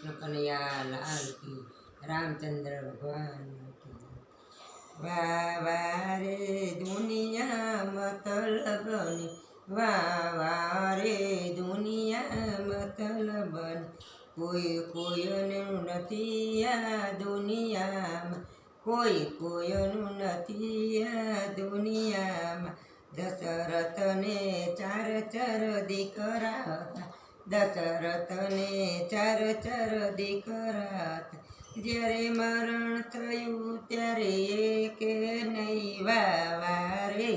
कृष्ण कन्हैया लाल की, रामचंद्र भगवान की। वाह वाह रे दुनिया मतलबनी, वाह वाह रे दुनिया मतलबनी। કોઈ કોઈનું નથી આ દુનિયામાં, કોઈ કોઈનું નથી આ દુનિયામાં। દશરથને ચાર ચાર દીકરા હતા, દશરથને ચાર ચાર દીકરા હતા। જ્યારે મરણ થયું ત્યારે એકે નહીં વાહ વાહ રે,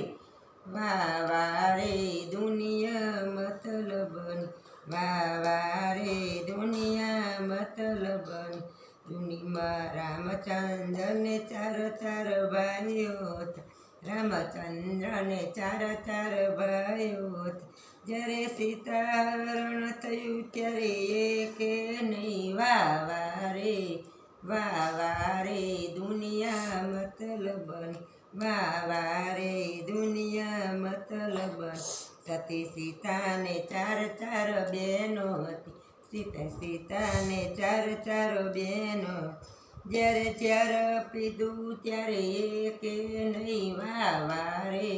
વાહ વાહ રે દુનિયા મતલબની, વાહ વાહ રે દુનિયા મતલબની। દુનિયામાં રામચંદ્રને ચાર ચાર ભાઈઓ હતા, રામચંદ્રને ચાર ચાર ભાઈઓ હતા। જ્યારે સીતાહરણ થયું ત્યારે એકે નહીં વાહ વાહ રે, વાહ વાહ રે દુનિયા મતલબની, વાહ વાહ રે દુનિયા મતલબની। સતી સીતાને ચાર ચાર બહેનો હતી, સીતાને ચાર ચાર બહેનો। જ્યારે ચાર પીધું ત્યારે એકે નહીં વાહ વાહ રે,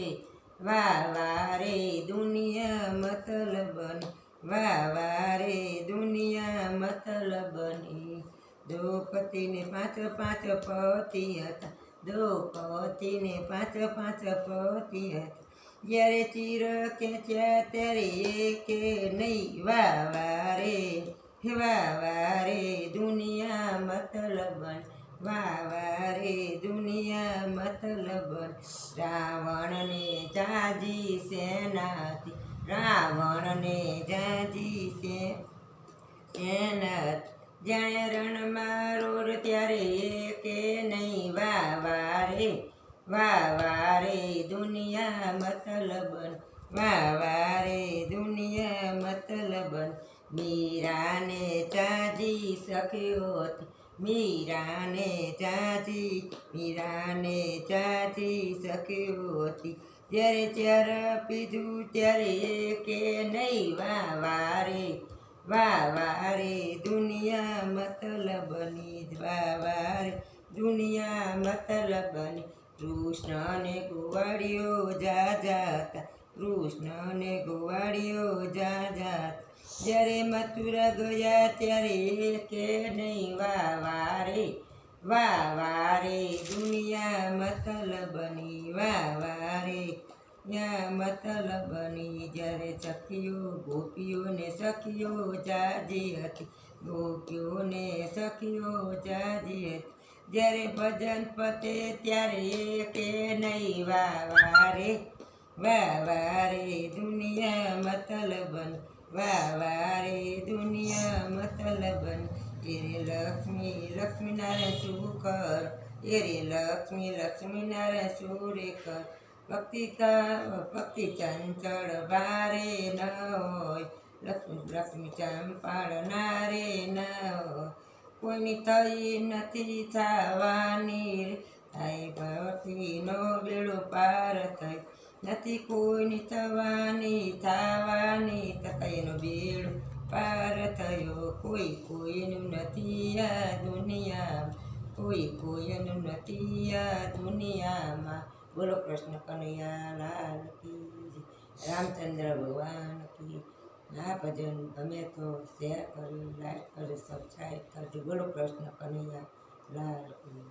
વાહ વાહ રે દુનિયા મતલબની, વાહ વાહ રે દુનિયા મતલબની। દ્રૌપદીને પાંચ પાંચ પતિ હતા, દ્રૌપદીને પાંચ પાંચ પતિ હતા। જ્યારે ચીર ખેંચ્યા ત્યારે એકે નહીં વાહ વાહ રે, વાહ વાહ રે દુનિયા મતલબની, વાહ વાહ રે દુનિયા મતલબની। રાવણને જાજી સેના હતી, રાવણને જાજી સેના હતી। જાણે રણમાં રોર ત્યારે એકે નહીં વાહ વાહ રે, વાહ વાહ રે દુનિયા મતલબની, વાહ વાહ રે દુનિયા મતલબની। મીરાને જાજી સખીઓ હતી, મીરાને જાજી સખીઓ હતી। જ્યારે ચાર પીધું ત્યારે એકે નહીં વાહ વાહ રે, વાહ વાહ રે દુનિયા મતલબની, વાહ વાહ રે દુનિયા મતલબની। કૃષ્ણને ગોવાળીઓ જાજા હતા, કૃષ્ણને ગોવાળીઓ જાજા હતા। જ્યારે મથુરા ગયા ત્યારે એકે નહીં વાહ વાહ રે, વાહ વાહ રે દુનિયા મતલબની, વાહ વાહ રે દુનિયા મતલબની। જ્યારે સખીઓ ગોપીઓને સખીઓ જાજી હતી, ગોપીઓને સખીઓ જાજી હતી। જ્યારે ભજન પતે ત્યારે એકે નહીં વાહ વાહ રે, વાહ વાહ રે દુનિયા મતલબની, વાહ વાહ રે દુનિયા મતલબની। એરે લક્ષ્મી લક્ષ્મીનારાયણ શું કર, એરે લક્ષ્મી લક્ષ્મીનારાયણ શું કર। ભક્તિ ચંચળ ભારે ન હોય, લક્ષ્મી ચંપાળનારે ન હોય। કોઈની થઈ નથી થવાની, થાય ભક્તિનો બેડો પાર થઈ। નથી કોઈની થવાની તકઈનો બેડો પાર થયો। કોઈ કોઈનું નથી આ દુનિયામાં, કોઈ કોઈનું નથી આ દુનિયામાં। બોલો કૃષ્ણ કનૈયા લાલ કી જય, રામચંદ્ર ભગવાન કી। આ ભજન ગમે તો શેર કરી, લાઈક કરી, સબસ્ક્રાઈબ કરજો। બોલો કૃષ્ણ કનૈયા લાલ કી।